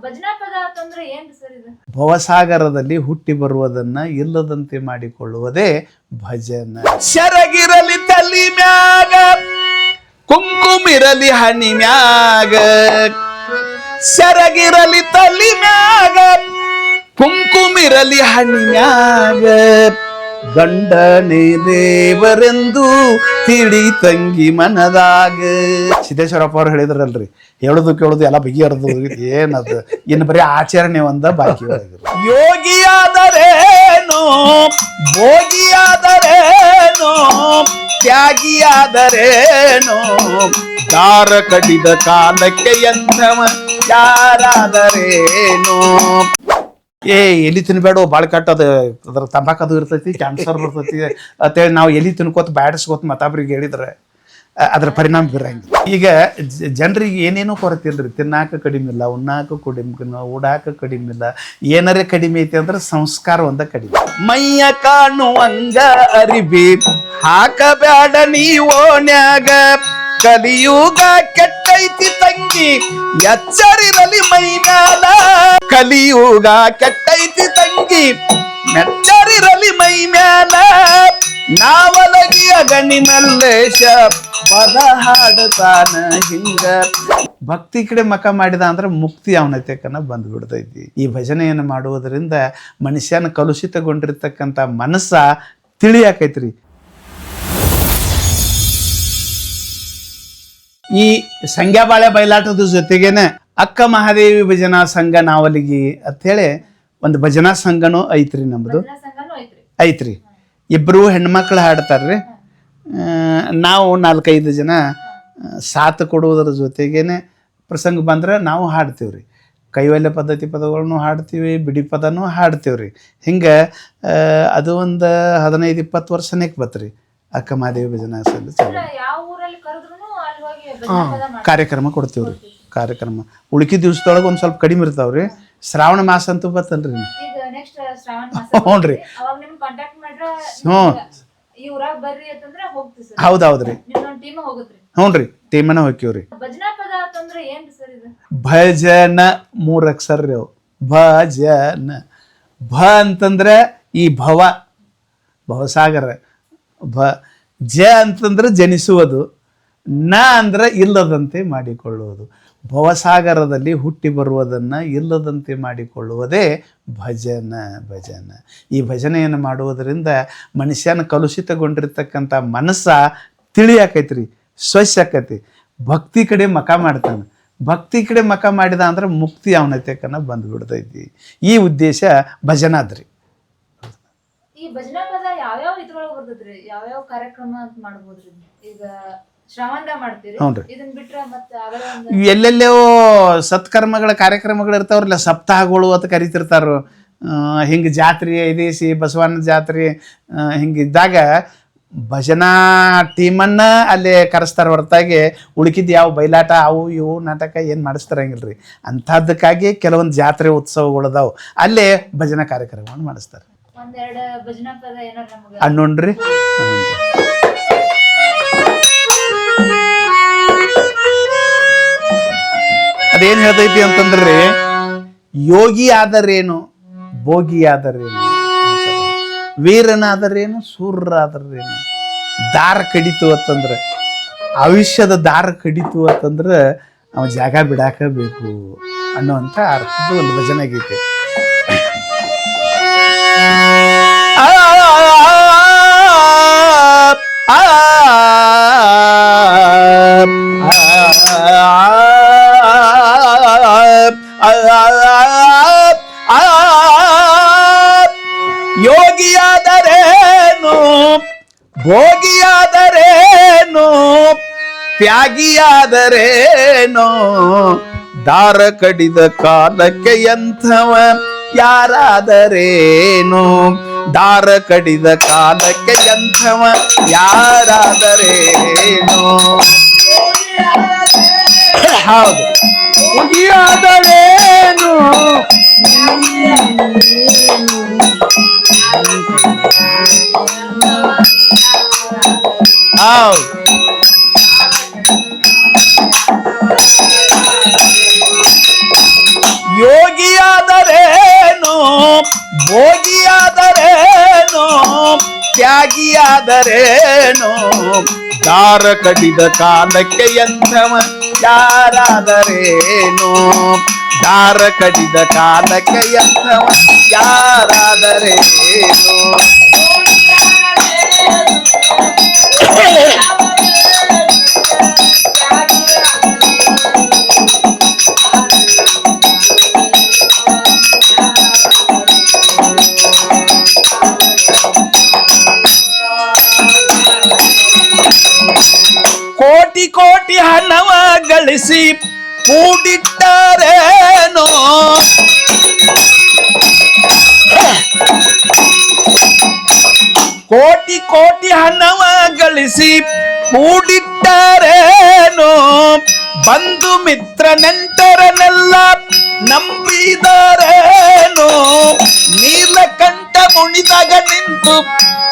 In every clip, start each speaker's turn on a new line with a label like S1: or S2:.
S1: ಭಜನಾ ಪದ ಅಂತಂದ್ರೆ ಏನ್ರಿ ಸರ್ ಇದು?
S2: ಭವಸಾಗರದಲ್ಲಿ ಹುಟ್ಟಿ ಬರುವುದನ್ನ ಇಲ್ಲದಂತೆ ಮಾಡಿಕೊಳ್ಳುವುದೇ ಭಜನ. ಶರಗಿರಲಿ ತಲಿ ಮ್ಯಾಗ ಕುಂಕುಮಿರಲಿ ಹನಿ ಮ್ಯಾಗ, ಶರಗಿರಲಿ ತಲಿ ಮ್ಯಾಗ ಕುಂಕುಮಿರಲಿ ಹನಿ ಮ್ಯಾಗ, ಗಂಡನೇ ದೇವರೆಂದು ತಿಳಿ ತಂಗಿ ಮನದಾಗ. ಸಿದ್ದೇಶ್ವರಪ್ಪ ಅವ್ರು ಹೇಳಿದ್ರಲ್ರಿ, ಹೇಳುದು ಕೇಳುದು ಎಲ್ಲ ಬಗೆಹರಿದು ಏನದು, ಇನ್ನು ಬರೀ ಆಚರಣೆ ಒಂದ ಬಾಕಿ. ಯೋಗಿಯಾದರೇನು ಭೋಗಿಯಾದರೇನು ತ್ಯಾಗಿಯಾದರೇನು, ದಾರ ಕಡಿದ ಕಾಲಕ್ಕೆ ಎಂಥವ ಯಾರಾದರೇನು. ಎಲಿ ತಿನ್ಬೇಡ, ಬಾಳ ಕಟ್ಟದ ಅದ್ರ ತಂಬಾಕದು ಇರ್ತೈತಿ, ಕ್ಯಾನ್ಸರ್ ಬರ್ತೈತಿ ಅಂತೇಳಿ ನಾವು ಎಲಿ ತಿನ್ಕೋತ ಬ್ಯಾಡಿಸ್ಕೋತ ಮತ್ತೊಬ್ರಿಗೆ ಹೇಳಿದ್ರೆ ಅದ್ರ ಪರಿಣಾಮ ಬೀರಂಗಿಲ್ಲ. ಈಗ ಜನರಿಗೆ ಏನೇನೋ ಕೊರತೆ ಇಲ್ರಿ, ತಿನ್ನಾಕ ಕಡಿಮೆ ಇಲ್ಲ, ಉಣ್ಣಾಕ ಕಡಿಮೆ, ಉಡಾಕ ಕಡಿಮೆ ಇಲ್ಲ. ಏನಾರೇ ಕಡಿಮೆ ಐತಿ ಅಂದ್ರೆ ಸಂಸ್ಕಾರ ಒಂದ ಕಡಿಮೆ. ಮೈಯ ಕಾಣುವಂಗ ಅರಿಬಿ ಹಾಕಬ್ಯಾಡ ನೀವೋನ್ಯಾಗ, ಕಲಿಯುಗ ಕೆಟ್ಟೈತಿ ತಂಗಿ ಎಚ್ಚರಿರಲಿ ಮೈ ಮ್ಯಾಲ, ಕಲಿಯುಗ ಕೆಟ್ಟೈತಿ ತಂಗಿ ಮೆಚ್ಚರಿರಲಿ ಮೈ ಮ್ಯಾಲ, ನಾವಲಗಿಯ ಗಣಿ ಮಲ್ಲೇಶ ಪದ ಹಾಡತಾನ ಹಿಂಗ. ಭಕ್ತಿ ಕಡೆ ಮಕ ಮಾಡಿದ ಅಂದ್ರೆ ಮುಕ್ತಿ ಅವನತೆಕನ ಬಂದು ಬಿಡ್ತೈತಿ. ಈ ಭಜನೆಯನ್ನು ಮಾಡುವುದರಿಂದ ಮನುಷ್ಯನ ಕಲುಷಿತಗೊಂಡಿರ್ತಕ್ಕಂಥ ಮನಸ್ಸ ತಿಳಿಯಾಕೈತ್ರಿ. ಈ ಸಂಗ್ಯಾಬಾಳೆ ಬಯಲಾಟದ ಜೊತೆಗೇನೆ ಅಕ್ಕ ಮಹಾದೇವಿ ಭಜನಾ ಸಂಘ ನಾವಲಿಗಿ ಅಂತೇಳಿ ಒಂದು ಭಜನಾ ಸಂಘನೂ ಐತ್ರಿ, ನಮ್ದು ಐತ್ರಿ. ಇಬ್ಬರು ಹೆಣ್ಮಕ್ಳು ಹಾಡ್ತಾರ್ರಿ, ನಾವು 4-5 ಜನ ಸಾಥ್ ಕೊಡುವುದರ ಜೊತೆಗೇನೆ ಪ್ರಸಂಗ ಬಂದ್ರೆ ನಾವು ಹಾಡ್ತೀವ್ರಿ. ಕೈವಲ್ಯ ಪದ್ಧತಿ ಪದಗಳನ್ನು ಹಾಡ್ತೀವಿ, ಬಿಡಿ ಪದನೂ ಹಾಡ್ತೀವ್ರಿ. ಹಿಂಗೆ ಅದು ಒಂದು 15-20 ವರ್ಷನೇಕ್ ಬತ್ರಿ ಅಕ್ಕ ಮಹಾದೇವಿ ಭಜನಾ ಸಂಘ ಕಾರ್ಯಕ್ರಮ ಕೊಡ್ತೀವ್ರಿ. ಕಾರ್ಯಕ್ರಮ ಉಳ್ಕಿ ದಿವ್ಸದೊಳಗೆ ಒಂದು ಸ್ವಲ್ಪ ಕಡಿಮೆ ಇರ್ತಾವ್ರಿ. ಶ್ರಾವಣ ಮಾಸ ಅಂತೂ ಬತ್ತಲ್ರಿ. ಹ್ಞೂನ್ರಿ, ಹೌದೌದ್ರಿ. ಹ್ಞೂನ್ರಿ, ಟೀಮನ ಹೋಗ್ತೀವ್ರಿ. ಭಜನ 3 ಅಕ್ಷರ ರೀ ಅವು. ಭಜನ ಭ ಅಂತಂದ್ರೆ ಈ ಭವಸಾಗರ, ಜ ಅಂತಂದ್ರೆ ಜನಿಸುವುದು, ನ ಅಂದ್ರೆ ಇಲ್ಲದಂತೆ ಮಾಡಿಕೊಳ್ಳುವುದು. ಭವಸಾಗರದಲ್ಲಿ ಹುಟ್ಟಿ ಬರುವುದನ್ನು ಇಲ್ಲದಂತೆ ಮಾಡಿಕೊಳ್ಳುವುದೇ ಭಜನ. ಈ ಭಜನೆಯನ್ನು ಮಾಡುವುದರಿಂದ ಮನುಷ್ಯನ ಕಲುಷಿತಗೊಂಡಿರ್ತಕ್ಕಂಥ ಮನಸ್ಸ ತಿಳಿಯಾಕೈತ್ರಿ, ಸ್ವಚ್ಛ ಆಕೈತಿ. ಭಕ್ತಿ ಕಡೆ ಮಕ ಮಾಡ್ತಾನೆ. ಭಕ್ತಿ ಕಡೆ ಮಕ ಮಾಡಿದ ಅಂದ್ರೆ ಮುಕ್ತಿ ಅವನತೆಕನ ಬಂದು ಬಿಡ್ತೈತಿ. ಈ ಉದ್ದೇಶ ಭಜನಾದ್ರಿ.
S1: ಈ ಭಜನಾ ಪದ ಯಾವ್ಯಾವ ಇದ್ರೊಳಗೆ ಬರ್ತದ್ರಿ? ಯಾವ್ಯಾವ ಕಾರ್ಯಕ್ರಮ ಅಂತ ಮಾಡ್ಬೋದ್ರಿ? ಈಗ
S2: ಎಲ್ಲೆಲ್ಲೋ ಸತ್ಕರ್ಮಗಳ ಕಾರ್ಯಕ್ರಮಗಳು ಇರ್ತಾವ್ರಲ್ಲ, ಸಪ್ತಾಹಗಳು ಅಂತ ಕರಿತಿರ್ತಾರ. ಹಿಂಗೆ ಜಾತ್ರೆ, ಐದೇಸಿ ಬಸವಣ್ಣ ಜಾತ್ರೆ ಹಿಂಗಿದ್ದಾಗ ಭಜನಾ ಟೀಮನ್ನ ಅಲ್ಲಿ ಕರೆಸ್ತಾರ ಹೊರತಾಗಿ ಉಳುಕಿದ್ದು ಯಾವ ಬಯಲಾಟ ಅವು ಇವು ನಾಟಕ ಏನು ಮಾಡಿಸ್ತಾರಂಗಿಲ್ರಿ. ಅಂಥದ್ದಕ್ಕಾಗಿ ಕೆಲವೊಂದು ಜಾತ್ರೆ ಉತ್ಸವಗಳದಾವು, ಅಲ್ಲೇ ಭಜನಾ ಕಾರ್ಯಕ್ರಮವನ್ನು ಮಾಡಿಸ್ತಾರೆ. ಅನ್ನೋಣ್ರಿ. ಅದೇನ್ ಹೇಳ್ತೈತಿ ಅಂತಂದ್ರಿ, ಯೋಗಿ ಆದರೇನು ಭೋಗಿ ಆದರೇನು, ವೀರನಾದರೇನು ಶೂರರಾದರೇನು, ದಾರ ಕಡಿತು ಅಂತಂದ್ರೆ ಆಯುಷ್ಯದ ದಾರ ಕಡಿತು ಅಂತಂದ್ರೆ ಅವ ಜಾಗ ಬಿಡಾಕ ಬೇಕು ಅನ್ನೋಂಥ ಅರ್ಥದ ಒಂದು ಭಜನೆ ಗೀತೆ. ಯೋಗಿಯಾದರೇನು ಭೋಗಿಯಾದರೇನು ತ್ಯಾಗಿಯಾದರೇನು, ದಾರ ಕಡಿದ ಕಾಲಕ್ಕೆ ಎಂಥವ ಯಾರಾದರೇನು, ದಾರ ಕಡಿದ ಕಾಲಕ್ಕೆ ಎಂಥವ ಯಾರಾದರೇನು. ಹೌದು, ಯೋಗಿಯಾದರೇನು ಯೋಗಿಯಾದರೇನು ಭೋಗಿಯಾದರೇನು ತ್ಯಾಗಿಯಾದರೇನು ದಾರ ಕಡಿದ ಕಾಲಕ್ಕೆ ಎಂಥವ ಯಾರಾದರೇನು ದಾರ ಕಡಿದ ಕಾಲಕ್ಕೆ ಎಂಥವ ಯಾರಾದರೇನು ಕೋಟಿ ಕೋಟಿ ಹಣವ ಗಳಿಸಿ ಕೂಡಿಟ್ಟರೇನೋ ಕೋಟಿ ಕೋಟಿ ಹಣವ ಗಳಿಸಿ ಕೂಡಿಟ್ಟರೇನೋ ಬಂಧು ಮಿತ್ರ ನೆಂಟರನ್ನೆಲ್ಲ ನಂಬಿದರೇನೋ ನೀಲಕಂಠ ಮುಣಿದಾಗ ನಿಂತು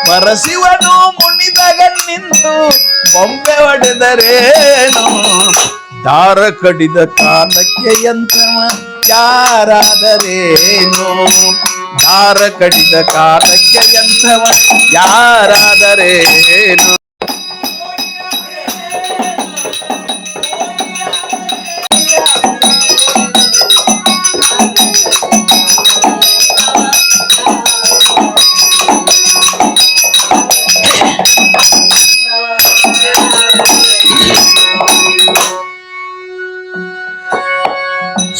S2: ಪರಶಿವನು ಮುನಿದಾಗ ನಿಂತು ಬೊಂಬೆ ಹೊಡೆದರೇನು ದಾರ ಕಡಿದ ಕಾಲಕ್ಕೆ ಎಂಥವ ಯಾರಾದರೇನು ದಾರ ಕಡಿದ ಕಾಲಕ್ಕೆ ಎಂಥವ ಯಾರಾದರೇನು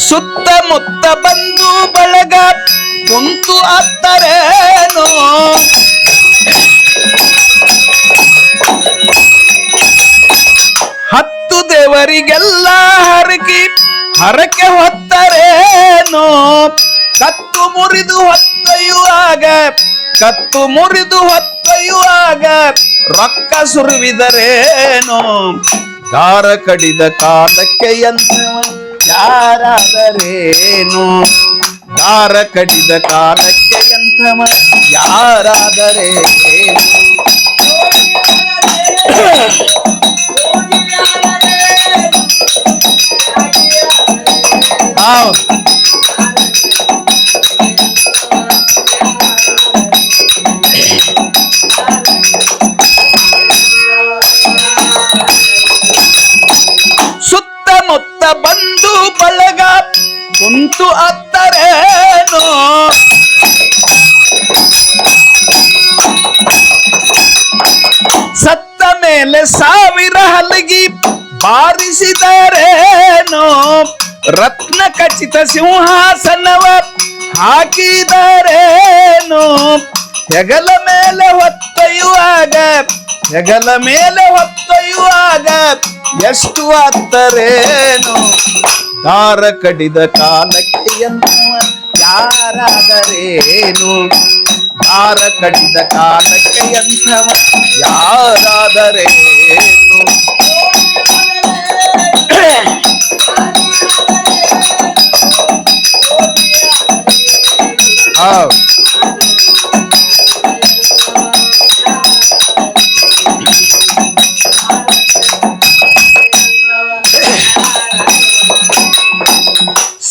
S2: ಸುತ್ತಮುತ್ತ ಬಂದು ಬಳಗ ಕುಂತು ಅತ್ತರೇನೋ ಹತ್ತು ದೇವರಿಗೆಲ್ಲ ಹರಕೆ ಹೊತ್ತರೇನೋ ಕತ್ತು ಮುರಿದು ಹೊತ್ತೊಯ್ಯುವಾಗ ರೊಕ್ಕ ಸುರುವಿದರೇನೋ ದಾರ ಕಡಿದ ಕಾಲಕ್ಕೆ ಎಂಥವ ಯಾರಾದರೇನು ದಾರ ಕಡಿದ ಕಾಲಕ್ಕೆ ಎಂಥವ ಯಾರಾದರೇನು ಹೌದು ಸುತ್ತಮುತ್ತ ಬಂದು ಬಳಗ ಕುಂತು ಅತ್ತರೇನೋ ಸತ್ತ ಮೇಲೆ 1000 ಹಲಗಿ ಬಾರಿಸಿದರೇನೋ ರತ್ನ ಖಚಿತ ಸಿಂಹಾಸನವ ಹಾಕಿದರೇನೋ ಹೆಗಲ ಮೇಲೆ ಹೊತ್ತೊಯ್ಯುವಾಗ ಎಷ್ಟು ಅತ್ತರೇನು ದಾರ ಕಡಿದ ಕಾಲಕ್ಕೆ ಎಂಥವ ಯಾರಾದರೇನು ದಾರ ಕಡಿದ ಕಾಲಕ್ಕೆ ಎಂಥವ ಯಾರಾದರೇನು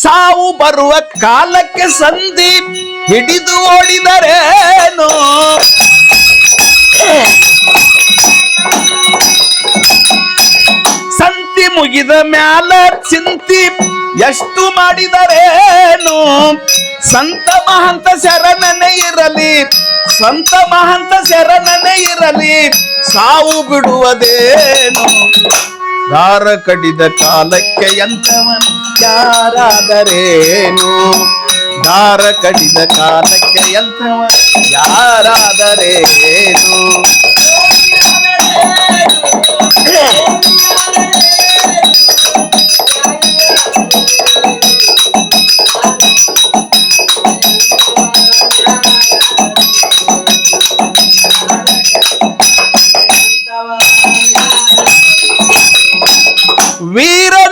S2: ಸಾವು ಬರುವ ಕಾಲಕ್ಕೆ ಸಂಧಿ ಹಿಡಿದು ಓಡಿದರೇನೋ ಸಂತಿ ಮುಗಿದ ಮ್ಯಾಲ ಚಿಂತಿ ಎಷ್ಟು ಮಾಡಿದರೇನೋ ಸಂತ ಮಹಂತ ಶರಣನೇ ಇರಲಿ ಸಾವು ಬಿಡುವುದೇನು ದಾರ ಕಡಿದ ಕಾಲಕ್ಕೆ ಎಂಥವ ಯಾರಾದರೇನು ದಾರ ಕಡಿದ ಕಾಲಕ್ಕೆ ಎಂಥವ ಯಾರಾದರೇನು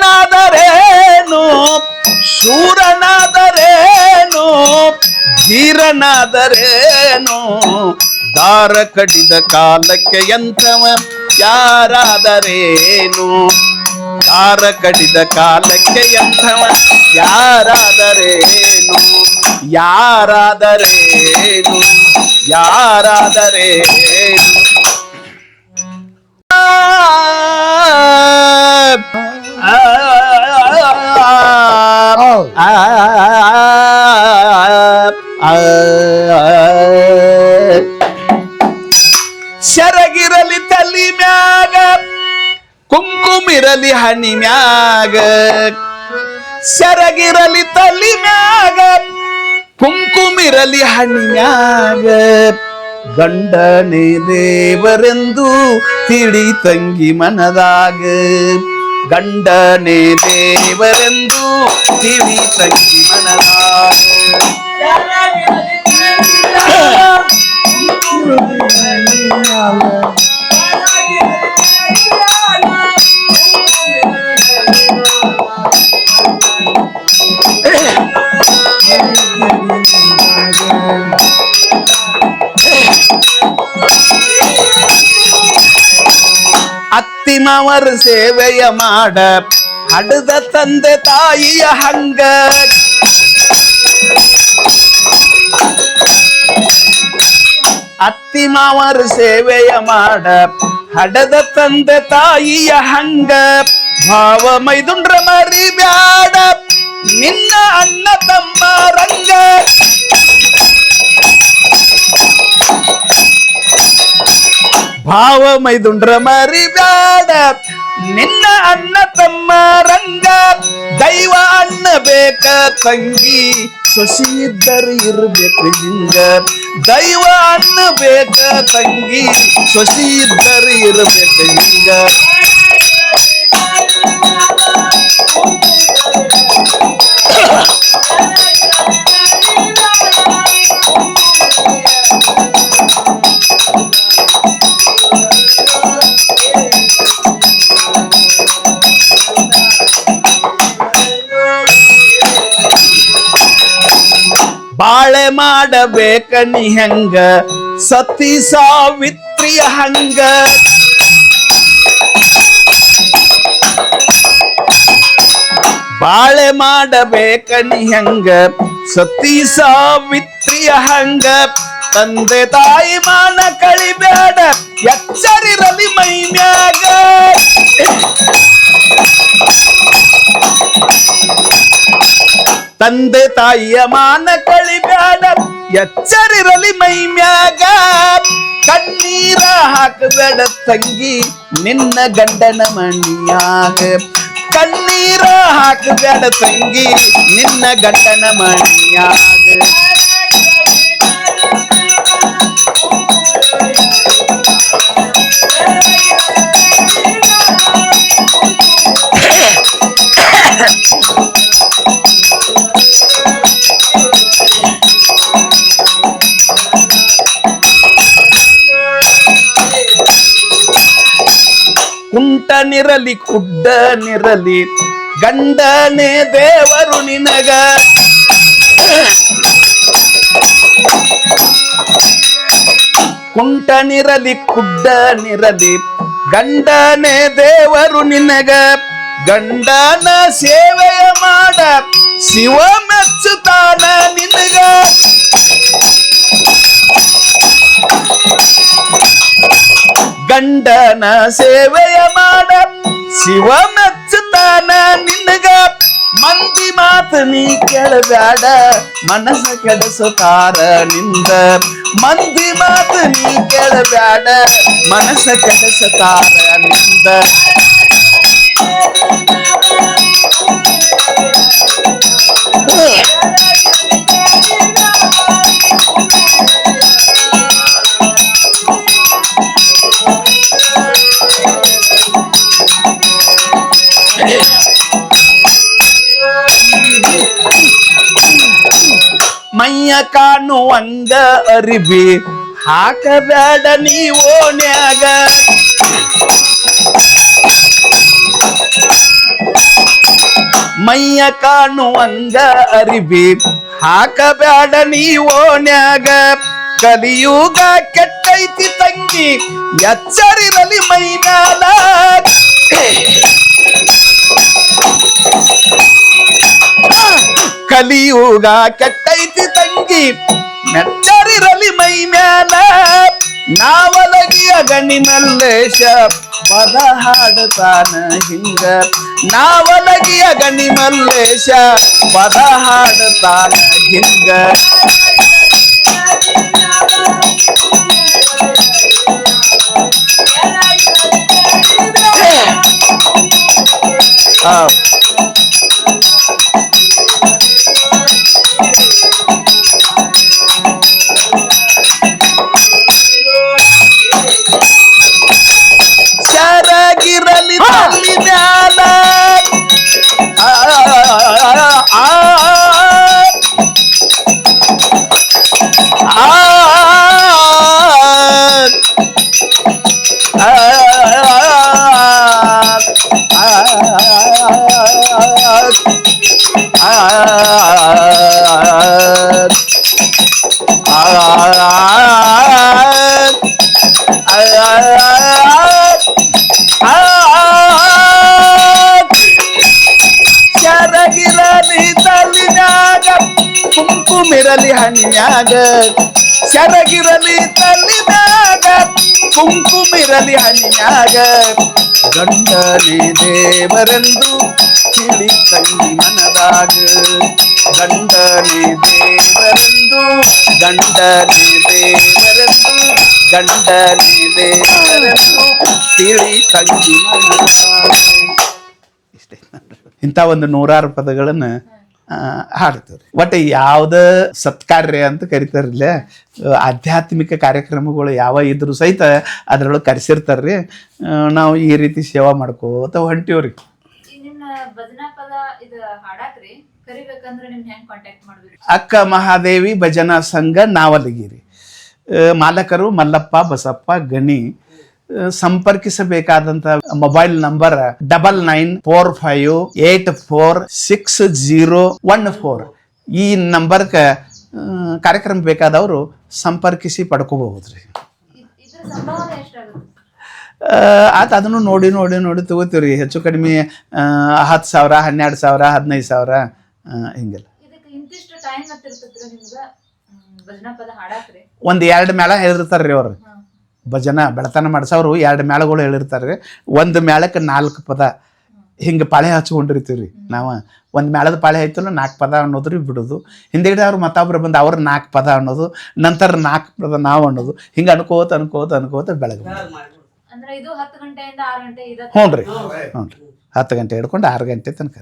S2: ವೀರನಾದರೇನು ಶೂರನಾದರೇನು ಧೀರನಾದರೇನು ದಾರ ಕಡಿದ ಕಾಲಕ್ಕೆ ಎಂಥವ ಯಾರಾದರೇನು ದಾರ ಕಡಿದ ಕಾಲಕ್ಕೆ ಎಂಥವ ಯಾರಾದರೇನು ಯಾರಾದರೇನು ಯಾರಾದರೇನು ಶರಗಿರಲಿ ತಲಿ ಮ್ಯಾಗ ಕುಂಕುಮಿರಲಿ ಹನಿ ಮ್ಯಾಗ ಶರಗಿರಲಿ ತಲಿ ಮ್ಯಾಗ ಕುಂಕುಮಿರಲಿ ಹನಿ ಮ್ಯಾಗ ಗಂಡನೇ ದೇವರೆಂದು ತಿಳಿ ತಂಗಿ ಮನದಾಗ ಗಂಡನೇ ದೇವರೆಂದು ತಿಳಿ ತಂಗಿ ಮನದಾಗ ಅತ್ತಿಮವರ ಸೇವೆಯ ಮಾಡ ಹಡದ ತಂದೆ ತಾಯಿಯ ಹಂಗ ಅತ್ತಿಮಾವರ ಸೇವೆಯ ಮಾಡ ಹಡದ ತಂದೆ ತಾಯಿಯ ಹಂಗ ಭಾವ ಮೈದುಂಡ್ರ ಮರಿ ಬ್ಯಾಡ ನಿನ್ನ ಅಣ್ಣ ತಮ್ಮ ರಂಗ ಭಾವ ಮೈದುಂಡ್ರ ಮರಿ ಬ್ಯಾಡ ನಿನ್ನ ಅಣ್ಣ ತಮ್ಮ ರಂಗ ದೈವ ಅಣ್ಣ ಬೇಕ ತಂಗಿ ಸೊಸಿ ಇದ್ದರು ಇರ್ಬೇಕು ಹಿಂಗ ದೈವ ಅಣ್ಣ ಬೇಕ ತಂಗಿ ಸೊಸಿ ಇದ್ದರು ಇರ್ಬೇಕು ಹಿಂಗ ಬಾಳೆ ಮಾಡಬೇಕ ನೀ ಹೆಂಗ ಸತಿ ಸಾವಿತ್ರಿಯ ಹಂಗ ಬಾಳೆ ಮಾಡಬೇಕ ನೀ ಹೆಂಗ ಸತಿ ಸಾವಿತ್ರಿಯ ಹಂಗ ತಂದೆ ತಾಯಿ ಮಾನ ಕಳಿಬೇಡ ಎಚ್ಚರಿರಲಿ ಮೈ ಮ್ಯಾಗ ತಂದೆ ತಾಯಿಯ ಮಾನ ಕಳಿಬೇಡ ಎಚ್ಚರಿರಲಿ ಮೈ ಮ್ಯಾಗ ಕಣ್ಣೀರ ಹಾಕಬೇಡ ತಂಗಿ ನಿನ್ನ ಗಂಡನ ಮಣಿಯಾಗ ಕಣ್ಣೀರ ಹಾಕಬೇಡ ತಂಗಿ ನಿನ್ನ ಗಂಡನ ಮಣಿಯಾಗ ಕುಂಟನಿರಲಿ ಕುಡ್ಡನಿರಲಿ ಗಂಡನೇ ದೇವರು ನಿನಗ ಕುಂಟನಿರಲಿ ಕುಡ್ಡನಿರಲಿ ಗಂಡನೇ ದೇವರು ನಿನಗ ಗಂಡನ ಸೇವೆಯ ಮಾಡ ಶಿವ ಮೆಚ್ಚುತ್ತಾನ ನಿನಗ ಗಂಡನ ಸೇವೆಯ ಮಾಡ ಶಿವ ಮೆಚ್ಚುತ್ತಾನ ನಿನಗ ಮಂದಿ ಮಾತು ನೀ ಕೇಳಬೇಡ ಮನಸ್ಸ ಕೆಡಿಸುತ್ತಾರ ನಿಂದ ಮಂದಿ ಮಾತು ನೀ ಕೇಳಬೇಡ ಮನಸ್ಸ ಕೆಡಿಸುತ್ತಾರ ನಿಂದ ಮೈಯ ಕಾಣುವಂಗ ಅರಿಬಿ ಹಾಕಬೇಡ ನೀವೋನ್ಯಾಗ ಮೈಯ ಕಾಣುವಂಗ ಅರಿಬಿ ಹಾಕಬೇಡ ನೀವೋನ್ಯಾಗ ಕಲಿಯುಗ ಕೆಟ್ಟೈತಿ ತಂಗಿ ಎಚ್ಚರಿರಲಿ ಮೈ ಮ್ಯಾಲ ಕಲಿಯುಗ ಕೆಟ್ಟೈತಿ ತಂಗಿ ಮೆಚ್ಚರಿರಲಿ ಮೈ ಮ್ಯಾಲ ನಾವಲಗಿಯ ಗಣಿ ಮಲ್ಲೇಶ ಪದ ಹಾಡತಾನ ಹಿಂಗ ನಾವಲಗಿಯ ಗಣಿ ಮಲ್ಲೇಶ ಪದ ಹಾಡತಾನ ಹಿಂಗ ಶರಗಿರಲಿ ತಲ್ಲಿ ಮ್ಯಾಲ ಶರಗಿರಲಿ ತಲ್ಲಿನಾಗ ಕುಂಕುಮಿರಲಿ ಹನಿಯಾಗ ಶರಗಿರಲಿ ತಲ್ಲಿನಾಗ ಕುಂಕುಮಿರಲಿ ಹನಿಯಾಗ ಗಂಡನೇ ದೇವರೆಂದು ತಿಳಿ ತಂಗಿ ಮನದಾಗ ಗಂಡನೇ ದೇವರೆಂದು ಗಂಡನೇ ದೇವರೆಂದು ಗಂಡನೇ ದೇವರೆಂದು ತಿಳಿ ತಂಗಿ ಮನದಾಗ. ಇಷ್ಟೇ. ಇಂಥ ಒಂದು 100 ಪದಗಳನ್ನು ಹಾಡ್ತೀವ್ರಿ. ಒಟ್ಟು ಯಾವ್ದ ಸತ್ಕಾರ್ಯ ಅಂತ ಕರಿತಾರಿಲ್ಲ, ಆಧ್ಯಾತ್ಮಿಕ ಕಾರ್ಯಕ್ರಮಗಳು ಯಾವ ಇದ್ರು ಸಹಿತ ಅದ್ರೊಳಗೆ ಕರೆಸಿರ್ತಾರ್ರಿ. ನಾವು ಈ ರೀತಿ ಸೇವಾ ಮಾಡ್ಕೋತ ಹೊಂಟಿವ್ರಿ.
S1: ನಿಮ್ಮ ಭಜನಾ ಪದ ಇದು ಹಾಡಾಕ್ರಿ ಕರಿಬೇಕಂದ್ರೆ ನಿಮ್ನ ಹೆಂಗ್ ಕಾಂಟ್ಯಾಕ್ಟ್ ಮಾಡ್ಬೇಕು?
S2: ಅಕ್ಕ ಮಹಾದೇವಿ ಭಜನಾ ಸಂಘ ನಾವಲಗಿರಿ. ಮಾಲಕರು ಮಲ್ಲಪ್ಪ ಬಸಪ್ಪ ಗಣಿ. ಸಂಪರ್ಕಿಸಬೇಕಾದಂತ ಮೊಬೈಲ್ ನಂಬರ್ 9945846014. ಈ ನಂಬರ್ಕ ಕಾರ್ಯಕ್ರಮ ಬೇಕಾದವರು ಸಂಪರ್ಕಿಸಿ ಪಡ್ಕೋಬಹುದ್ರಿ.
S1: ಇದ್ರ ಸಂಭಾವನೆ ಎಷ್ಟಾಗುತ್ತೆ?
S2: ಅದನ್ನು ನೋಡಿ ನೋಡಿ ನೋಡಿ ತಗೋತೀವ್ರಿ. ಹೆಚ್ಚು ಕಡಿಮೆ 10,000 12,000 15,000 ಹಿಂಗೆಲ್ಲ.
S1: ಇದಕ್ಕೆ ಇಂತಿಷ್ಟು ಟೈಮ್ ಹತ್ತಿರ್ತೈತ್ರಿ ನಿಮ್ಗ ಭಜನಾ ಪದ ಹಾಡಾಕ್ರಿ?
S2: 1-2 ಮೇಳ ಹೇಳಿರ್ತಾರ್ರಿ ಅವ್ರು. ಭಜನಾ ಬೆಳತನ ಮಾಡ್ಸವ್ರು 2 ಮೇಳಗಳು ಹೇಳಿರ್ತಾರೆ. 1 ಮೇಳಕ್ಕೆ 4 ಪದ ಹಿಂಗೆ ಪಾಳೆ ಹಚ್ಕೊಂಡಿರ್ತೀವಿ ರೀ ನಾವು. 1 ಮೇಳದ ಪಾಳೆ ಆಯ್ತಲ್ಲ 4 ಪದ ಅನ್ನೋದ್ರಿ ಬಿಡೋದು. ಹಿಂದೆಗಡೆ ಅವ್ರು ಮತ್ತೊಬ್ರು ಬಂದು ಅವ್ರು 4 ಪದ ಅನ್ನೋದು, ನಂತರ 4 ಪದ ನಾವು ಅನ್ನೋದು, ಹಿಂಗೆ ಅನ್ಕೋತ ಅನ್ಕೋತ ಅನ್ಕೋತ ಬೆಳಗ್ಗೆ
S1: ಅಂದ್ರೆ ಇದು 10 ಗಂಟೆಯಿಂದ 6 ಗಂಟೆ ಇದೆ.
S2: ಹ್ಞೂ ರೀ 10 ಗಂಟೆ ಹಿಡ್ಕೊಂಡು 6 ಗಂಟೆ ತನಕ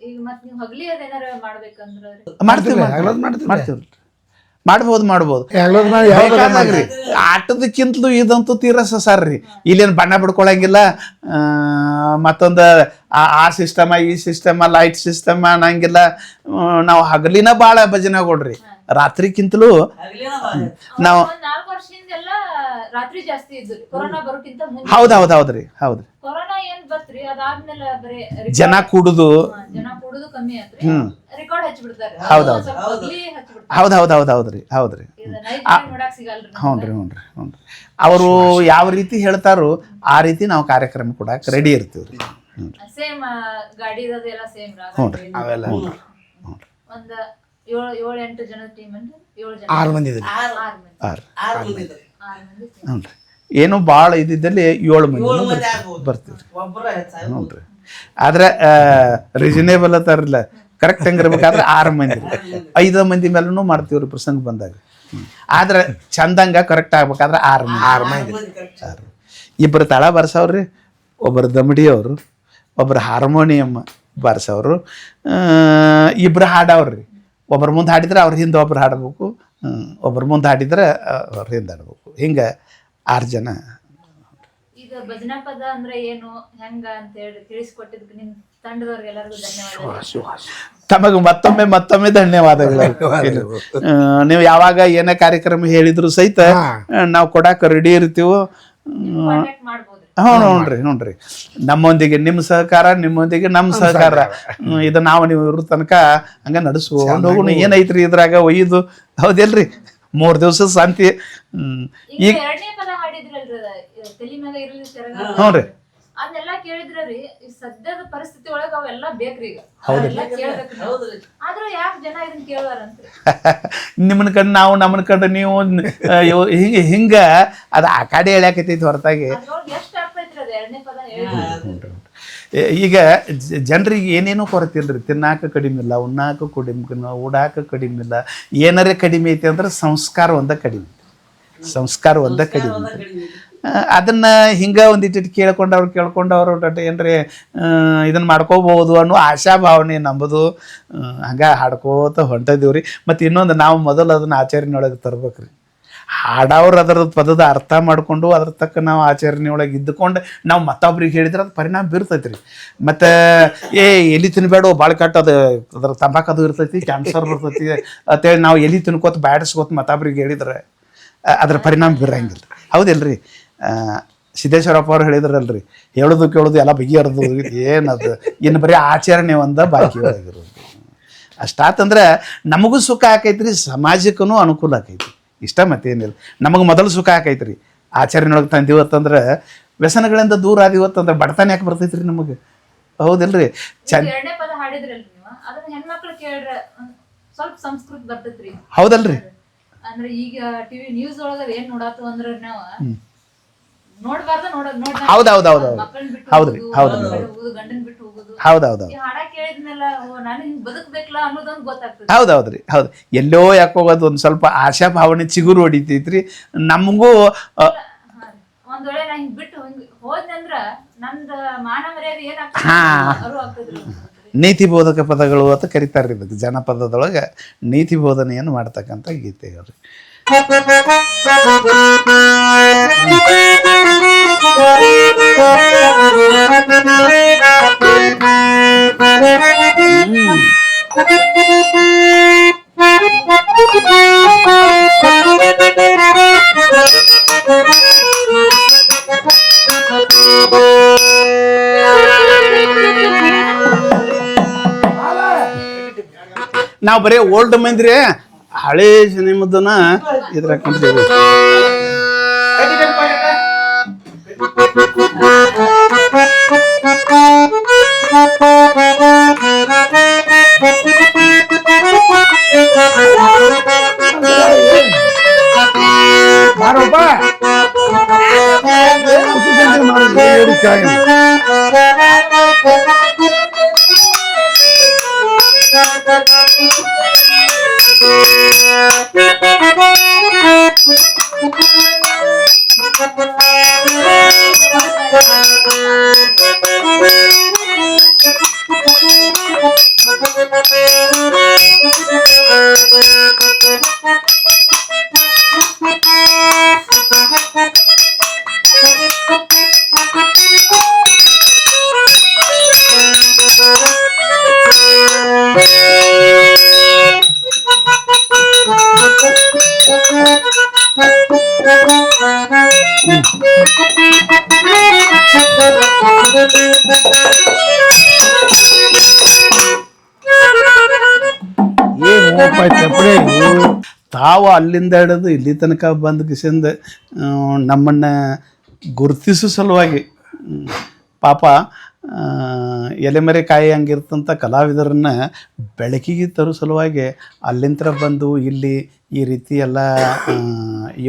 S1: ಈಗ ಮತ್ತೆ ನೀವು ಹಗಲಿ ಅದೇನಾರ ಮಾಡ್ಬೇಕಂದ್ರೆ
S2: ಮಾಡ್ತೀವಿ ಮಾಡ್ಬೋದು. ಬೇಕಾದಾಗ್ರಿ ಆಟದಕ್ಕಿಂತಲೂ ಇದಂತೂ ತೀರ ಸಸಾರ್ರಿ. ಇಲ್ಲೇನು ಬಣ್ಣ ಬಿಡ್ಕೊಳಂಗಿಲ್ಲ, ಮತ್ತೊಂದು ಆ ಸಿಸ್ಟಮ ಈ ಸಿಸ್ಟಮ ಲೈಟ್ ಸಿಸ್ಟಮ್ ಅನ್ನಂಗಿಲ್ಲ. ನಾವು ಹಗಲಿನ ಭಾಳ ಭಜನೆಗಳ್ರಿ. ರಾತ್ರಿಕ್ಕಿಂತಲೂ ನಾವು
S1: 4 ವರ್ಷದಿಂದೆಲ್ಲ ರಾತ್ರಿ ಜಾಸ್ತಿ ಇದ್ದು ಕೊರೋನಾ ಬರೋಕ್ಕಿಂತ ಮುಂಚೆ.
S2: ಹೌದ್ರಿ
S1: ಕೊರೋನಾ ಏನ್ ಬತ್ರಿ ಅದಾದ್ಮೇಲೆ ಬರೀ
S2: ಜನ ಕೂಡುದು
S1: ಕಮ್ಮಿ ಆತ್ರಿ. ರೆಕಾರ್ಡ್ ಹಚ್ಚಿಬಿಡ್ತಾರೆ.
S2: ಹೌದ್ರಿ. ಹ್ಞೂನ್ರಿ. ಅವರು ಯಾವ ರೀತಿ ಹೇಳ್ತಾರೋ ಆ ರೀತಿ ನಾವು ಕಾರ್ಯಕ್ರಮ ಕೊಡಕ್ಕೆ ರೆಡಿ ಇರ್ತೀವ್ರಿ.
S1: ಸೇಮ್ ಗಾಡಿ ಎಲ್ಲ ಸೇಮ್
S2: ಅವೆಲ್ಲ
S1: ಒಂದು 7-8 ಜನ ಟೀಮ್ ಅಂದ್ರೆ 7 ಜನ
S2: 6 ಮಂದಿ ಇದ್ರಿ.
S1: 6 ಮಂದಿ.
S2: ಹ್ಞೂನ್ರಿ. ಏನು ಭಾಳ ಇದ್ದಿದ್ದಲ್ಲಿ 7 ಮಂದಿ ಬರ್ತೀವ್ರಿ. ಹ್ಞೂನ್ರಿ. ಆದ್ರೆ ರೀಸನೇಬಲ್ ಅತ್ತಾರಲ್ಲ, ಕರೆಕ್ಟ್ ಹಂಗಿರ್ಬೇಕಾದ್ರೆ 6 ಮಂದಿ 5 ಮಂದಿ ಮೇಲೂ ಮಾಡ್ತೀವ್ರಿ ಪ್ರಸಂಗ ಬಂದಾಗ. ಆದ್ರೆ ಚಂದಂಗ ಕರೆಕ್ಟ್ ಆಗ್ಬೇಕಾದ್ರೆ 6 ಮಂದಿ. 2 ತಾಳ ಬಾರ್ಸವ್ರಿ, ಒಬ್ಬರು ದಮಡಿ ಅವರು, ಒಬ್ಬರು ಹಾರ್ಮೋನಿಯಮ್ ಬಾರ್ಸವ್ರು, 2 ಹಾಡವ್ರಿ. ಒಬ್ಬರು ಮುಂದೆ ಹಾಡಿದ್ರೆ ಅವ್ರ ಹಿಂದೆ ಒಬ್ರು ಹಾಡಬೇಕು, ಒಬ್ಬರು ಮುಂದೆ ಹಾಡಿದ್ರೆ ಅವ್ರ ಹಿಂದೆ ಹಾಡಬೇಕು. ಹಿಂಗೆ 6 ಜನ.
S1: ಈಗ ಭಜನಾ ಪದ ಅಂದ್ರೆ ಏನು ಹೆಂಗ ಅಂತ ಹೇಳಿ ತಿಳಿಸ್ಕೊಟ್ಟಿದ್ದಕ್ಕೆ ನಿಮ್ ತಂಡದವ್ರಿಗೆಲ್ಲರಿಗೂ ಧನ್ಯವಾದ.
S2: ತಮಗೆ ಮತ್ತೊಮ್ಮೆ ಧನ್ಯವಾದಗಳು. ನೀವು ಯಾವಾಗ ಏನೇ ಕಾರ್ಯಕ್ರಮ ಹೇಳಿದ್ರು ಸಹಿತ ನಾವು ಕೊಡಾಕ ರೆಡಿ ಇರ್ತೀವೋ. ಹ್ಞೂನ್ರಿ. ನಮ್ಮೊಂದಿಗೆ ನಿಮ್ಮ ಸಹಕಾರ, ನಿಮ್ಮೊಂದಿಗೆ ನಮ್ಮ ಸಹಕಾರ. ಇದು ನೀವು ಇರೋ ತನಕ ಹಂಗ ನಡೆಸ್ಕೊಂಡು ಹೋಗೋಣ. ಏನೈತ್ರಿ ಇದ್ರಾಗ ಒಯ್ದು? ಹೌದಿಲ್ರಿ, 3 ದಿವಸ ಶಾಂತಿ.
S1: ಹ್ಞೂನ್ರಿ. ಅದನ್ನೆಲ್ಲ ಕೇಳಿದ್ರಿ ಈ ಸದ್ಯದ ಪರಿಸ್ಥಿತಿ ಒಳಗ ಅವೆಲ್ಲ ಬೇಕ್ರಿ ಈಗ ಅವೆಲ್ಲ ಕೇಳ್ಬೇಕು ನಾವು. ಆದ್ರೂ ಯಾಕೆ ಜನ ಇದನ್ನ ಕೇಳಾರಂತ್ರಿ?
S2: ನಿಮ್ಮನ್ನ ಕಂಡು ನಾವು ನಮ್ಮನ್ನ ಕಂಡು ನೀವು ಹಿಂಗ ಅದು ಆ ಕಡೆ ಹೇಳ್ಯಾಕೈತೈತಿ ಹೊರತಾಗಿ
S1: ಅದ್ರೊಳಗೆ ಎಷ್ಟು ಅರ್ಥ ಐತ್ರಿ ಅದು ಎರಡನೇ ಪದ ಹೇಳಿ.
S2: ಈಗ ಜನರಿಗೆ ಏನೇನೋ ಕೊರತೆ ಇಲ್ರಿ. ತಿನ್ನಾಕ ಕಡಿಮೆ ಇಲ್ಲ, ಉಣ್ಣಾಕ ಕಡಿಮೆ ಇಲ್ಲ, ಉಡಾಕ ಕಡಿಮೆ ಇಲ್ಲ. ಏನಾರೇ ಕಡಿಮೆ ಐತಿ ಅಂದ್ರೆ ಸಂಸ್ಕಾರ ಒಂದ ಕಡಿಮೆ, ಸಂಸ್ಕಾರ ಒಂದ ಕಡಿಮೆ. ಅದನ್ನ ಹಿಂಗೆ ಒಂದಿಟ್ಟು ಕೇಳ್ಕೊಂಡವ್ರು ಏನ್ರಿ ಇದನ್ನ ಮಾಡ್ಕೋಬಹುದು ಅನ್ನೋ ಆಶಾಭಾವನೆ ನಂಬುದು ಹಂಗ ಹಾಡ್ಕೋತ ಹೊಂಟಿದೀವ್ರಿ. ಮತ್ತು ಇನ್ನೊಂದು ನಾವು ಮೊದಲು ಅದನ್ನ ಆಚರಣೆಯೊಳಗೆ ತರ್ಬೇಕ್ರಿ. ಹಾಡವ್ರು ಅದರ ಪದದ ಅರ್ಥ ಮಾಡಿಕೊಂಡು ಅದ್ರ ತಕ್ಕ ನಾವು ಆಚರಣೆಯೊಳಗೆ ಇದ್ದುಕೊಂಡು ನಾವು ಮತ್ತೊಬ್ರಿಗೆ ಹೇಳಿದ್ರೆ ಅದು ಪರಿಣಾಮ ಬೀರ್ತೈತಿ ರೀ. ಮತ್ತು ಎಲಿ ತಿನ್ಬೇಡ ಭಾಳ ಕೆಟ್ಟ ಅದ್ರ ತಂಬಾಕದು ಇರ್ತೈತಿ, ಕ್ಯಾನ್ಸರ್ ಬರ್ತೈತಿ ಅಂತೇಳಿ ನಾವು ಎಲಿ ತಿನ್ಕೋತ ಬ್ಯಾಡಿಸ್ಕೋತ ಮತ್ತೊಬ್ರಿಗೆ ಹೇಳಿದ್ರೆ ಅದ್ರ ಪರಿಣಾಮ ಬೀರಂಗಿಲ್ಲ. ಹೌದಿಲ್ರಿ? ಸಿದ್ದೇಶ್ವರಪ್ಪ ಅವ್ರು ಹೇಳಿದ್ರಲ್ರಿ, ಹೇಳೋದು ಕೇಳೋದು ಎಲ್ಲ ಬಗೆಹರಿದು ಏನದು ಇನ್ನು ಬರೀ ಆಚರಣೆ ಒಂದ ಬಾಕಿ ಒಳಗಿರೋದು. ಅಷ್ಟಾತಂದ್ರೆ ನಮಗೂ ಸುಖ ಆಕೈತ್ರಿ, ಸಮಾಜಕ್ಕೂ ಅನುಕೂಲ ಆಕೈತಿ. ಇಷ್ಟ ಮತ್ತೇನಿಲ್ಲ. ನಮಗೆ ಮೊದಲು ಸುಖ ಆಕೈತ್ರಿ. ಆಚರಣೆಯೊಳಗೆ ತಂದಿವತ್ತಂದ್ರೆ ವ್ಯಸನಗಳಿಂದ ದೂರ ಆದಿವತ್ತಂದ್ರೆ ಬಡತನ ಯಾಕೆ ಬರ್ತೈತ್ರಿ ನಮಗೆ? ಹೌದಿಲ್ರಿ?
S1: ಎರಡನೇ ಪದ ಹಾಡಿದ್ರಲ್ರಿ ನೀವು, ಅದನ್ನ ಹೆಣ್ಮಕ್ಳು ಕೇಳ್ರ ಸ್ವಲ್ಪ ಸಂಸ್ಕೃತಿ ಬರ್ತೈತ್ರಿ.
S2: ಹೌದಲ್ರಿ?
S1: ಅಂದ್ರೆ ಈಗ ಟಿವಿ ನ್ಯೂಸ್ ಒಳಗ ಏನ್ ನೋಡಾತು ಅಂದ್ರೆ ನಾವು ನೋಡ್ಬಾರ್ದ ಮಕ್ಕಳನ್ನ ಬಿಟ್ಟು ಹೋಗುದು, ಗಂಡನ್ ಬಿಟ್ಟು ಹೋಗುದು. ಹಾಡ ಕೇಳಿದ್ಮೇಲೆ ನಾನು ಹಿಂಗ್ ಬದುಕ್ಬೇಕಲ್ಲ ಅನ್ನೋದೊಂದು ಗೊತ್ತಾಗ್ತದೆ.
S2: ಹೌದೌದ್ರಿ. ಹೌದು. ಎಲ್ಲೋ ಯಾಕೋಗೋದು ಒಂದ್ ಸ್ವಲ್ಪ ಆಶಾ ಭಾವನೆ ಚಿಗುರು ಹೊಡಿತೈತ್ರಿ ನಮಗೂ.
S1: ಒಂದ್ ವೇಳೆ ನಾ ಹಿಂಗ್ ಬಿಟ್ಟು ಹೋದ್ನಿ ಅಂದ್ರ ನಂದ ಮಾನ ಮರ್ಯಾದೆ ಏನಾಗ್ತದೆ?
S2: ನೀತಿ ಬೋಧಕ ಪದಗಳು ಅಂತ ಕರಿತಾರ್ರಿ. ಇದಕ್ಕೆ ಜನಪದದೊಳಗೆ ನೀತಿ ಬೋಧನೆಯನ್ನು ಮಾಡ್ತಕ್ಕಂಥ ಗೀತೆಗಳು. ನಾವು ಬರೀ ಓಲ್ಡ್ ಮಂದಿರಿ ಹಳೆ ಸಿನಿಮಾದನ್ನ ಇದ್ರ ಕುಂತೀವಿ. ತಾವು ಅಲ್ಲಿಂದ ಹಿಡಿದು ಇಲ್ಲಿ ತನಕ ಬಂದ ಕಿಸಿಂದ ನಮ್ಮನ್ನು ಗುರುತಿಸೋ ಸಲುವಾಗಿ ಪಾಪ ಎಲೆಮರೆ ಕಾಯಿ ಹಂಗಿರ್ತಂಥ ಕಲಾವಿದರನ್ನ ಬೆಳಕಿಗೆ ತರೋ ಸಲುವಾಗಿ ಅಲ್ಲಿಂದ ಬಂದು ಇಲ್ಲಿ ಈ ರೀತಿ ಎಲ್ಲ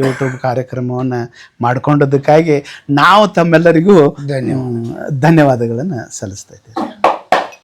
S2: ಯೂಟ್ಯೂಬ್ ಕಾರ್ಯಕ್ರಮವನ್ನು ಮಾಡಿಕೊಂಡದಕ್ಕಾಗಿ ನಾವು ತಮ್ಮೆಲ್ಲರಿಗೂ ಧನ್ಯವಾದಗಳನ್ನು ಸಲ್ಲಿಸ್ತಾ ಇದ್ದೀವಿ.